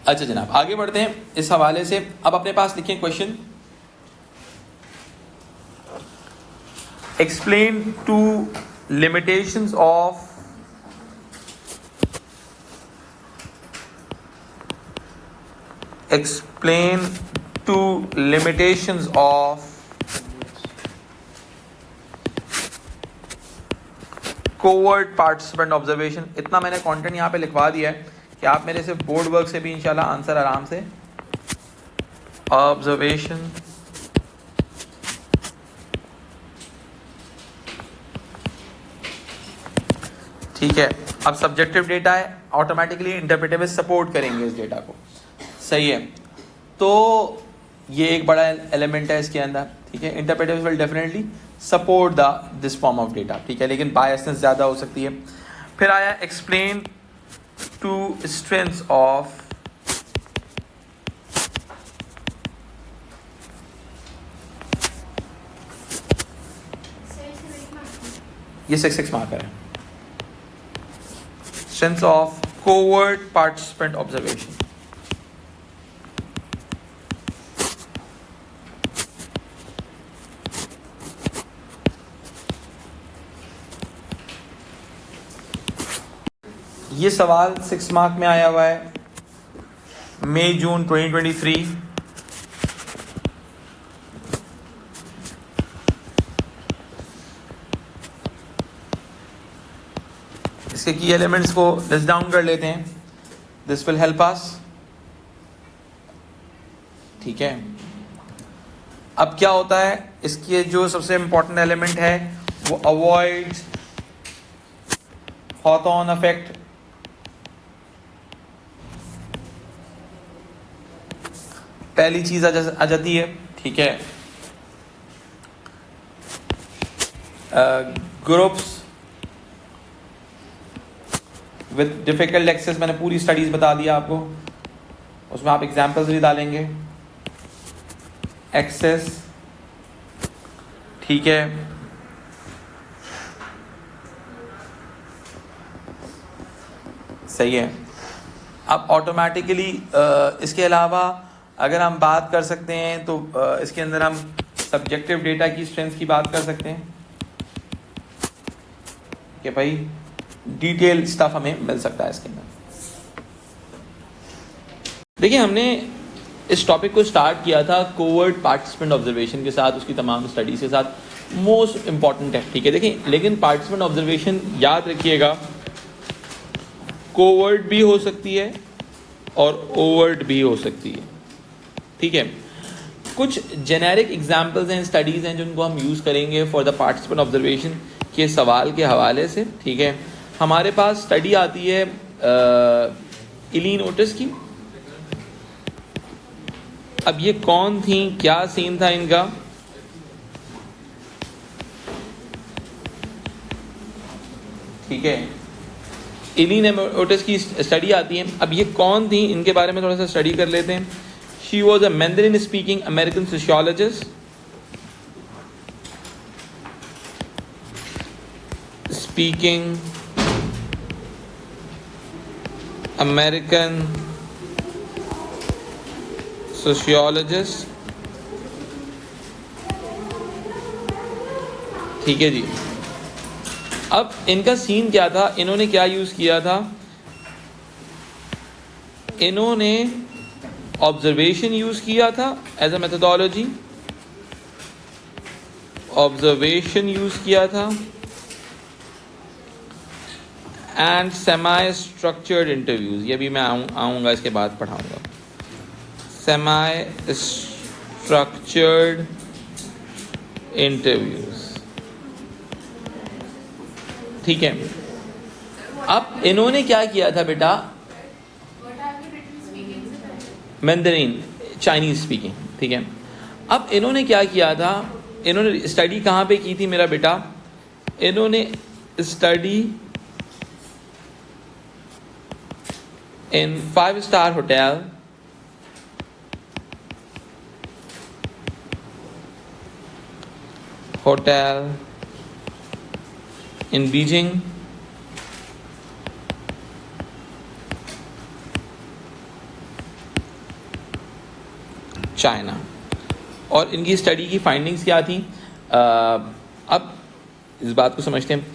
अच्छा जनाब, आगे बढ़ते हैं इस हवाले से। अब अपने पास लिखें question, explain two limitations of covert participant observation. इतना मैंने कंटेंट यहाँ पे लिखवा दिया है कि आप मेरे से बोर्ड वर्क से भी इंशाल्लाह आंसर आराम से ऑब्जर्वेशन ठीक है। अब सब्जेक्टिव डेटा है, ऑटोमेटिकली इंटरप्रेटिव सपोर्ट करेंगे इस डेटा को, सही है। तो ये एक बड़ा एलिमेंट है इसके अंदर, ठीक है। Interpretive will definitely support this form of data, ठीक है, लेकिन बायसनेस ज़्यादा हो सकती है। फिर आया एक्सप्लेन टू स्ट्रेंथ्स ऑफ ये 6 मार्कर है, strengths of covert participant observation. ये सवाल 6 मार्क में आया हुआ है, मई जून 2023। इसके की एलिमेंट्स को लिस्ट डाउन कर लेते हैं, दिस विल हेल्प अस, ठीक है। अब क्या होता है, इसके जो सबसे इंपॉर्टेंट एलिमेंट है वो अवॉइड हॉथॉर्न इफेक्ट, पहली चीज आ जाती है, ठीक है। ग्रुप्स विद डिफिकल्ट एक्सेस, मैंने पूरी स्टडीज बता दिया आपको, उसमें आप एग्जांपल्स भी डालेंगे। एक्सेस, ठीक है। सही है। अब ऑटोमेटिकली इसके अलावा अगर हम बात कर सकते हैं तो इसके अंदर हम सब्जेक्टिव डेटा की स्ट्रेंथ की बात कर सकते हैं कि भाई डिटेल स्टफ हमें मिल सकता है इसके अंदर। देखिए, हमने इस टॉपिक को स्टार्ट किया था कोवर्ट पार्टिसिपेंट ऑब्जर्वेशन के साथ, उसकी तमाम स्टडीज के साथ, मोस्ट इंपॉर्टेंट है, ठीक है। देखिए, लेकिन पार्टिसिपेंट ऑब्जर्वेशन याद रखिएगा, कोवर्ट भी हो सकती है और ओवर्ट भी हो सकती है, ठीक है। कुछ जेनेरिक एग्जांपल्स हैं, स्टडीज़ हैं जिनको हम यूज़ करेंगे फॉर द पार्टिसिपेंट ऑब्जर्वेशन के सवाल के हवाले से, ठीक है। हमारे पास स्टडी आती है इलीन ओटिस की। अब ये कौन थी, क्या सीन था इनका, ठीक है। इलीन ओटिस की स्टडी आती है। अब ये कौन थी, इनके बारे में थोड़ा सा स्टडी कर लेते हैं। She was a Mandarin speaking American sociologist, ठीक है जी। अब इनका सीन क्या था, इन्होंने क्या यूज किया था, इन्होंने ऑब्जर्वेशन यूज किया था as a methodology, observation use किया था एंड सेमी स्ट्रक्चर्ड इंटरव्यूज, ये भी मैं आऊँगा इसके बाद पढ़ाऊँगा। सेमी स्ट्रक्चर्ड इंटरव्यूज, ठीक है। अब इन्होंने क्या किया था बेटा, मैंडरीन, चाइनीज स्पीकिंग, ठीक है। अब इन्होंने क्या किया था, इन्होंने स्टडी कहाँ पे की थी मेरा बेटा, इन्होंने study in 5-star hotel in Beijing, China. और इनकी स्टडी की फाइंडिंग्स क्या थी, अब इस बात को समझते हैं।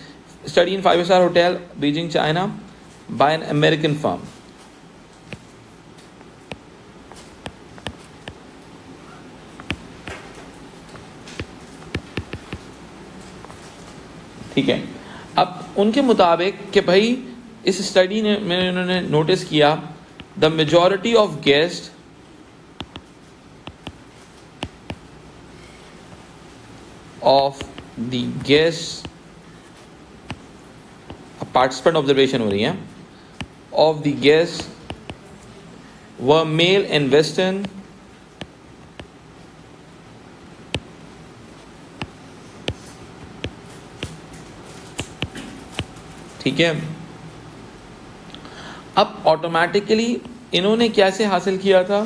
Study in 5 star hotel Beijing China bye an American firm. ठीक है, अब उनके मुताबिक कि भाई इस स्टडी में उन्होंने नोटिस किया the majority of guest of the guest, participant observation हो रही है, of the guest were male in western ठीक है। अब ऑटोमेटिकली इन्होंने कैसे हासिल किया था,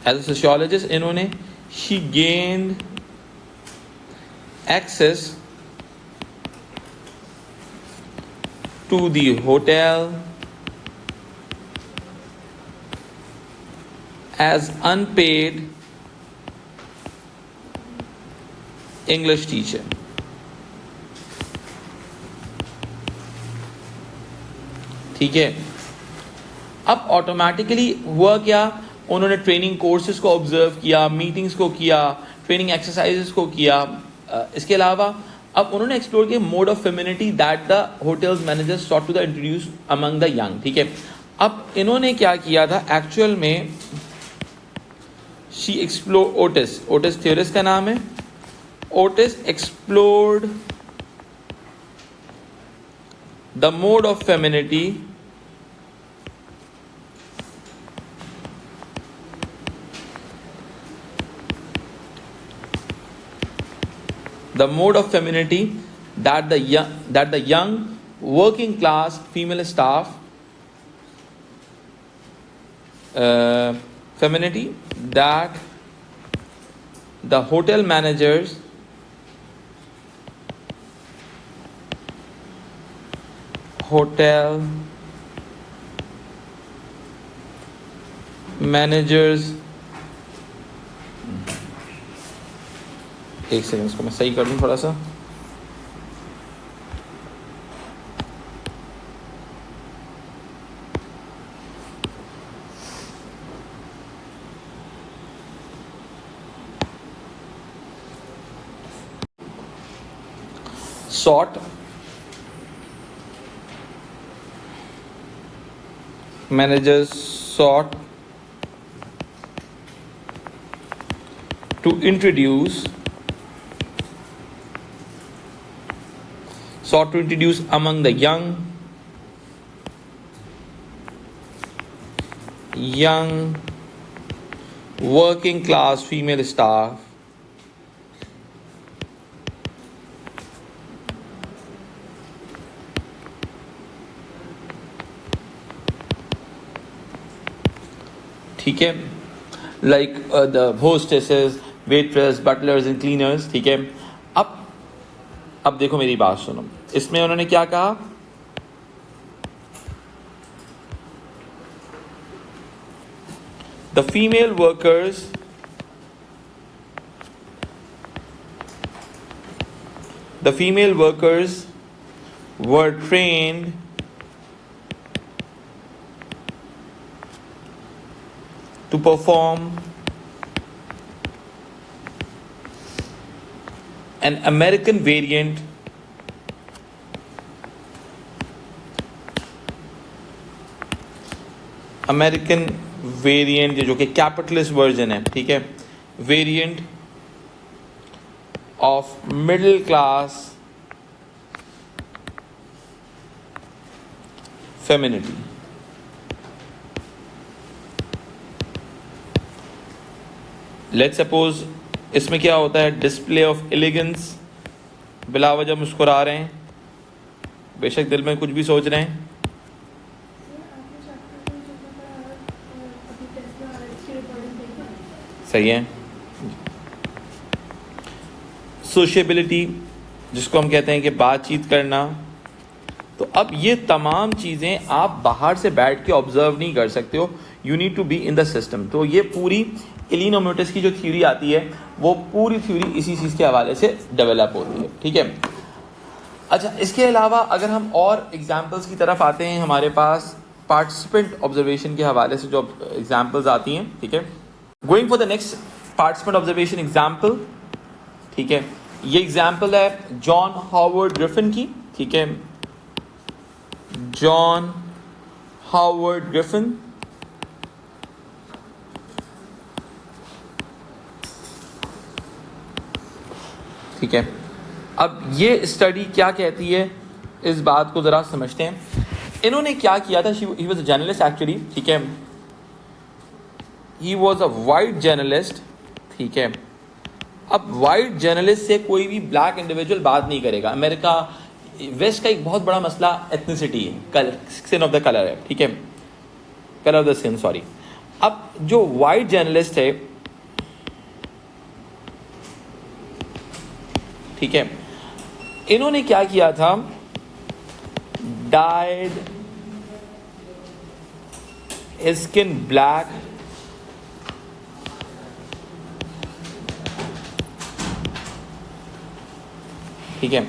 एज अ सोशियोलॉजिस्ट इन्होंने she gained access to the hotel as unpaid English teacher. ठीक है, अब ऑटोमेटिकली हुआ क्या, उन्होंने ट्रेनिंग कोर्सेज को ऑब्जर्व किया, मीटिंग्स को किया, ट्रेनिंग एक्सरसाइजेस को किया। इसके अलावा अब उन्होंने एक्सप्लोर किया mode of femininity that the hotels managers sought to the introduce among the young. ठीक है, अब इन्होंने क्या किया था एक्चुअल में, शी एक्सप्लोर ओटिस थ्योरिस्ट का नाम है, Otis explored the mode of femininity that the young working class female staff femininity that the hotel managers एक सेकंड, इसको मैं सही कर दूं थोड़ा सा। sought managers sought to introduce among the young working class female staff ठीक है, like the hostesses, waitress, butlers and cleaners। ठीक है, अब देखो मेरी बात सुनो, इसमें उन्होंने क्या कहा, the female workers were trained to perform an American variant जो कि कैपिटलिस्ट वर्जन है। ठीक है, variant of middle class femininity. Let's suppose इसमें क्या होता है, डिस्प्ले ऑफ एलिगेंस, बिलावजह मुस्कुरा रहे हैं, बेशक दिल में कुछ भी सोच रहे हैं। सही है। सोशिएबिलिटी, जिसको हम कहते हैं कि बातचीत करना, तो अब ये तमाम चीज़ें आप बाहर से बैठ के ऑब्जर्व नहीं कर सकते हो, you need to be in the system. तो ये पूरी इलिनोमिटिस की जो थ्योरी आती है वो पूरी थ्योरी इसी चीज़ के हवाले से डेवलप होती है, ठीक है। अच्छा, इसके अलावा अगर हम और एग्जाम्पल्स की तरफ आते हैं, हमारे पास पार्टिसिपेंट ऑब्जर्वेशन के हवाले से जो एग्जाम्पल्स आती हैं, ठीक है। Going for the next participant observation example, ठीक है। ये एग्जाम्पल है जॉन हॉवर्ड ग्रिफिन की, ठीक है, जॉन हॉवर्ड ग्रिफिन। ठीक है, अब ये स्टडी क्या कहती है, इस बात को ज़रा समझते हैं। इन्होंने क्या किया था, he was a journalist actually, ठीक है, he was a white journalist, ठीक है। अब वाइट जर्नलिस्ट से कोई भी ब्लैक इंडिविजुअल बात नहीं करेगा। अमेरिका वेस्ट का एक बहुत बड़ा मसला एथनिसिटी है, स्किन ऑफ द कलर है, ठीक है, colour of the skin, sorry. अब जो वाइट जर्नलिस्ट है, ठीक है, इन्होंने क्या किया था, डाइड स्किन ब्लैक, ठीक है।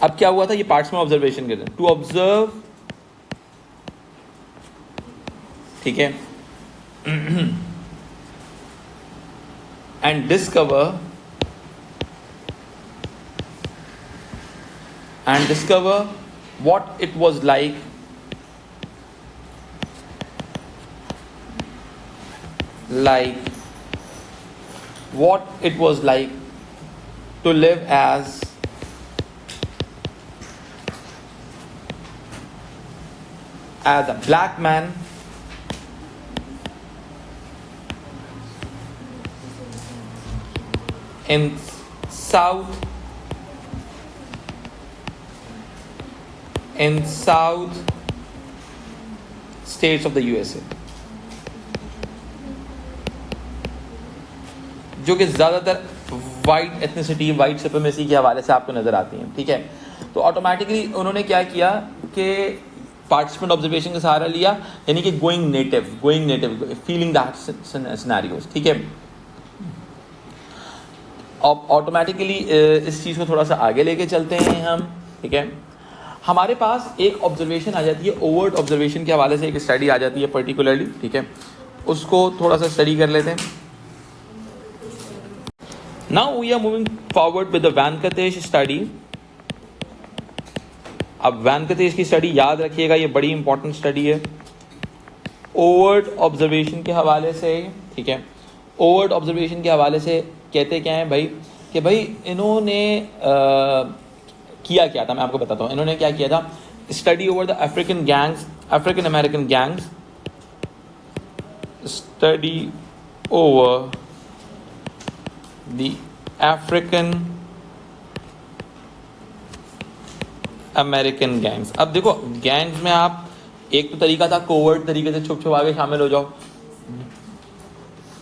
अब क्या हुआ था, ये पार्ट्स में ऑब्जर्वेशन करते हैं, टू ऑब्जर्व, ठीक है, and discover what it was like what it was like to live as a black man in South states of the USA, जो कि ज़्यादातर वाइट एथनिसिटी, वाइट सुप्रीमेसी के हवाले से आपको नज़र आती हैं, ठीक है। तो ऑटोमेटिकली उन्होंने क्या किया कि पार्टिसिपेंट ऑब्जर्वेशन का सहारा लिया, यानी कि going native, feeling that scenarios, ठीक है। अब ऑटोमेटिकली इस चीज़ को थोड़ा सा आगे लेके चलते हैं हम, ठीक है। हमारे पास एक ऑब्जर्वेशन आ जाती है, ओवर्ट ऑब्जर्वेशन के हवाले से एक स्टडी आ जाती है पर्टिकुलरली, ठीक है, उसको थोड़ा सा स्टडी कर लेते हैं। Now we are moving forward with the Venkatesh study. अब वेंकटेश की स्टडी याद रखिएगा, ये बड़ी इंपॉर्टेंट स्टडी है ओवर्ट ऑब्जर्वेशन के हवाले से, ठीक है। ओवर्ट ऑब्जर्वेशन के हवाले से कहते क्या है भाई, कि भाई इन्होंने किया क्या था, मैं आपको बताता हूँ। इन्होंने क्या किया था, study over the African American gangs, study over the African American gangs. अब देखो, गैंग्स में आप, एक तो तरीका था कोवर्ट तरीके से छुप छुपा के शामिल हो जाओ,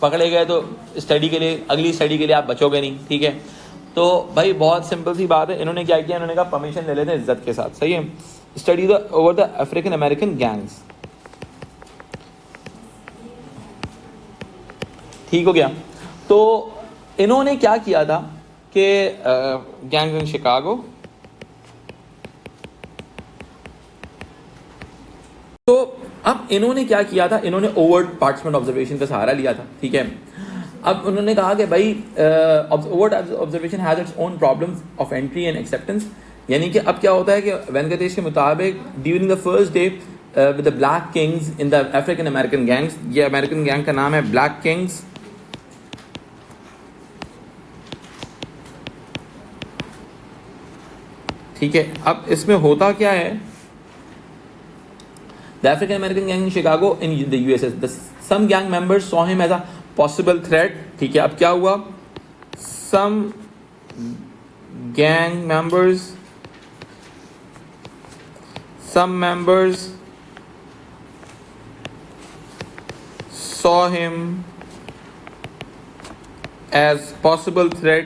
पकड़े गए तो स्टडी के लिए, अगली स्टडी के लिए आप बचोगे नहीं, ठीक है। तो भाई बहुत सिंपल सी बात है, इन्होंने क्या किया, इन्होंने कहा परमिशन ले लेते हैं इज्जत के साथ, सही है, study over the African American gangs, ठीक हो गया। तो इन्होंने क्या किया था कि गैंग्स इन शिकागो, तो अब इन्होंने क्या किया था, इन्होंने ओवर्ट पार्टिसिपेंट ऑब्जर्वेशन का सहारा लिया था, ठीक है। अब उन्होंने कहा कि भाई overt observation has its own problems of entry and acceptance, यानी कि अब क्या होता है कि वेंकटेश के मुताबिक during the first day with the black kings in the African American gangs, ये अमेरिकन गैंग का नाम है ब्लैक किंग्स, ठीक है। अब इसमें होता क्या है, the African American gang in Chicago in the USA, some gang members saw him as a possible threat, ठीक है। अब क्या हुआ, some gang members saw him as possible threat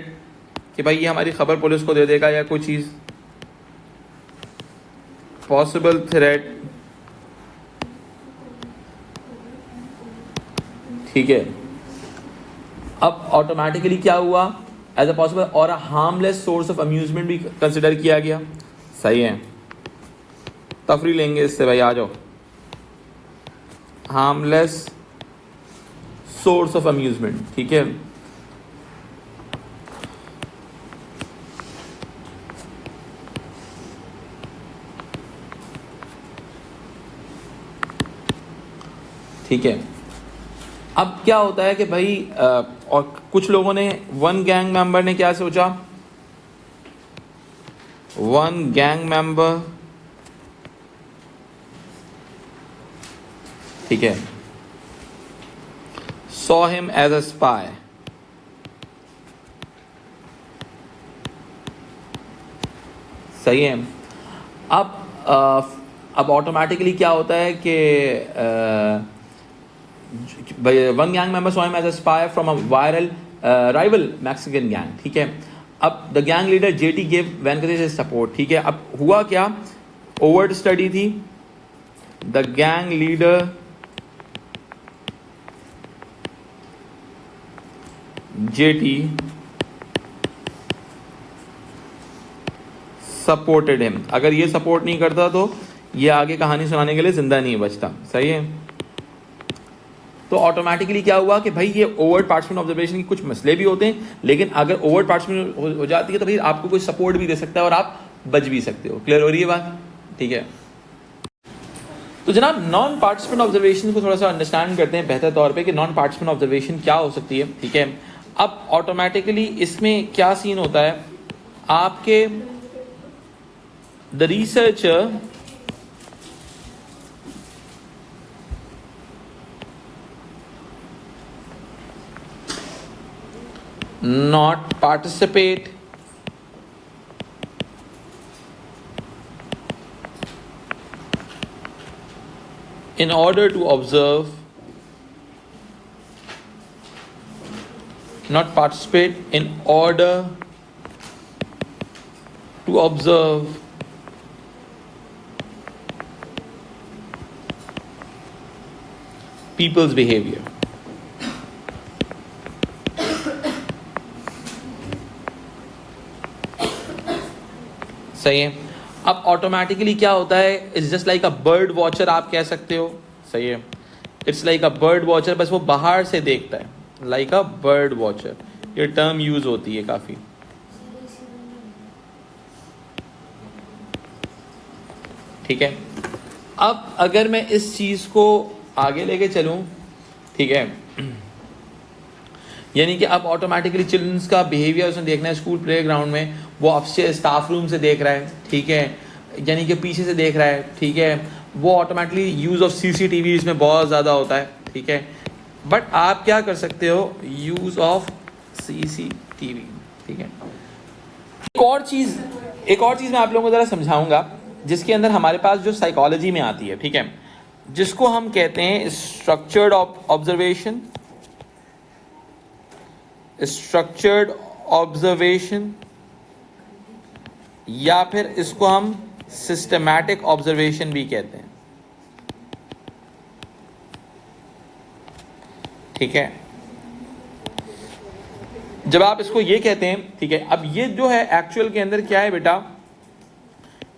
कि भाई ये हमारी खबर पुलिस को दे देगा या कोई चीज़, पॉसिबल थ्रेट, ठीक है। अब ऑटोमेटिकली क्या हुआ, एज अ पॉसिबल और अ हार्मलेस सोर्स ऑफ अम्यूजमेंट भी कंसिडर किया गया। सही है, तफरी लेंगे इससे भाई, आ जाओ। हार्मलेस सोर्स ऑफ अम्यूजमेंट, ठीक है। ठीक है, अब क्या होता है कि भाई और कुछ लोगों ने, वन गैंग मेंबर ने क्या सोचा, वन गैंग मेंबर, ठीक है, saw him as a spy. सही है। अब ऑटोमेटिकली क्या होता है कि one gang member saw him as a spy from a viral rival Mexican gang, ठीक है। अब the gang leader JT give Vankles support, ठीक है। अब हुआ क्या, ओवर्ट स्टडी थी, the gang leader JT supported him. अगर ये सपोर्ट नहीं करता तो ये आगे कहानी सुनाने के लिए जिंदा नहीं बचता। सही है। तो ऑटोमेटिकली क्या हुआ कि भाई ये ओवर्ट पार्टिसिपेंट ऑब्जर्वेशन के कुछ मसले भी होते हैं, लेकिन अगर ओवर्ट पार्टिसिपेंट हो जाती है तो भाई आपको कोई सपोर्ट भी दे सकता है और आप बच भी सकते हो। क्लियर हो रही है बात? ठीक है। तो जनाब नॉन पार्टिसिपेंट ऑब्जर्वेशन को थोड़ा सा अंडरस्टैंड करते हैं बेहतर तौर पे कि नॉन पार्टिसिपेंट ऑब्जर्वेशन क्या हो सकती है। ठीक है, अब ऑटोमेटिकली इसमें क्या सीन होता है, आपके the researcher not participate in order to observe, not participate in order to observe people's behavior. सही है। अब ऑटोमेटिकली क्या होता है, it's just like a bird watcher, आप कह सकते हो। सही है, it's like a bird watcher, बस वो बाहर से देखता है, लाइक अ बर्ड वॉचर, ये टर्म यूज होती है काफी। ठीक है, अब अगर मैं इस चीज को आगे लेके चलूं, ठीक है, यानी कि अब ऑटोमेटिकली चिल्ड्रंस का बिहेवियर उसने देखना है स्कूल प्लेग्राउंड में, वो अपस्टेयर स्टाफ रूम से देख रहा है, ठीक है, यानी कि पीछे से देख रहा है, ठीक है, वो ऑटोमेटिकली यूज़ ऑफ सीसीटीवी इसमें बहुत ज़्यादा होता है। ठीक है, बट आप क्या कर सकते हो, यूज़ ऑफ सीसीटीवी। ठीक है, एक और चीज़ मैं आप लोगों को ज़रा समझाऊंगा, जिसके अंदर हमारे पास जो साइकोलॉजी में आती है, ठीक है, जिसको हम कहते हैं स्ट्रक्चर्ड ऑब्जर्वेशन, स्ट्रक्चर्ड ऑब्जर्वेशन, या फिर इसको हम सिस्टमैटिक ऑब्जर्वेशन भी कहते हैं। ठीक है, जब आप इसको ये कहते हैं, ठीक है, अब ये जो है एक्चुअल के अंदर क्या है बेटा,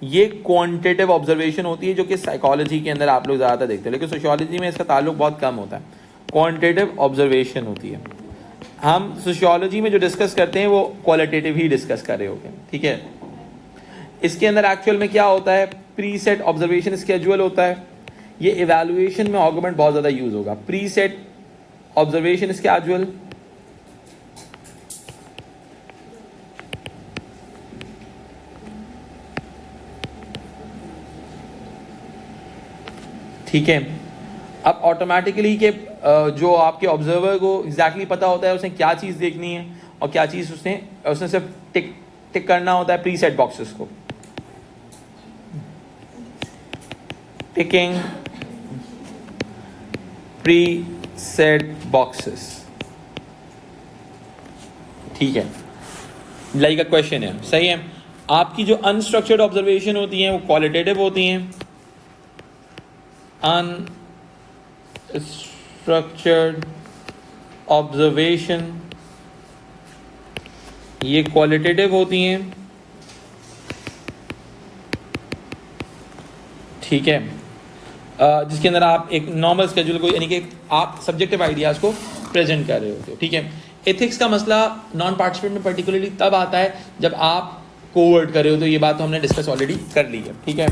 ये क्वांटिटेटिव ऑब्जर्वेशन होती है, जो कि साइकोलॉजी के अंदर आप लोग ज़्यादातर देखते हैं, लेकिन सोशियोलॉजी में इसका ताल्लुक बहुत कम होता है। क्वांटिटेटिव ऑब्जर्वेशन होती है। हम सोशियोलॉजी में जो डिस्कस करते हैं वो क्वालिटेटिव ही डिस्कस कर रहे होते हैं। ठीक है, इसके अंदर एक्चुअल में क्या होता है, प्रीसेट ऑब्जर्वेशन स्केड्यूल होता है। ये इवैल्यूएशन में आर्गुमेंट बहुत ज़्यादा यूज होगा, प्रीसेट ऑब्जर्वेशन स्केड्यूल, ठीक है। अब ऑटोमेटिकली के जो आपके ऑब्जर्वर को एग्जैक्टली पता होता है उसने क्या चीज़ देखनी है और क्या चीज़ उसने सिर्फ टिक करना होता है प्रीसेट बॉक्सेस को, टिकिंग प्रीसेट बॉक्सेस। ठीक है, लाइक अ क्वेश्चन है, सही है। आपकी जो अनस्ट्रक्चर्ड ऑब्जर्वेशन होती हैं वो क्वालिटेटिव होती हैं, अनस्ट्रक्चर्ड ऑब्जर्वेशन ये क्वालिटेटिव होती हैं, ठीक है। जिसके अंदर आप एक नॉर्मल स्केड्यूल को यानी कि आप सब्जेक्टिव आइडियाज़ को प्रेजेंट कर रहे होते हो, ठीक है। एथिक्स का मसला नॉन पार्टिसिपेंट में पर्टिकुलरली तब आता है जब आप कोवर्ट कर रहे हो, तो ये बात तो हमने डिस्कस ऑलरेडी कर ली है, ठीक है।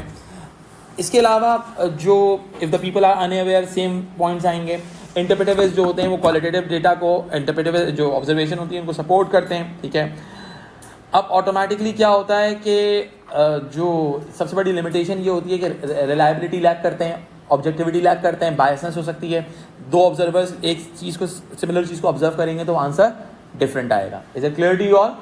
इसके अलावा जो if the people are unaware same points आएंगे। इंटरप्रेटिव जो होते हैं वो क्वालिटेटिव डेटा को, इंटरप्रेटिव जो ऑब्जर्वेशन होती है उनको सपोर्ट करते हैं, ठीक है। अब ऑटोमेटिकली क्या होता है कि जो सबसे बड़ी लिमिटेशन ये होती है कि रिलायबिलिटी लैक करते हैं, ऑब्जेक्टिविटी लैक करते हैं, बायसनेस हो सकती है। दो ऑब्जर्वर्स एक चीज़ को, सिमिलर चीज़ को ऑब्जर्व करेंगे तो आंसर डिफरेंट आएगा। Is it clear to you all?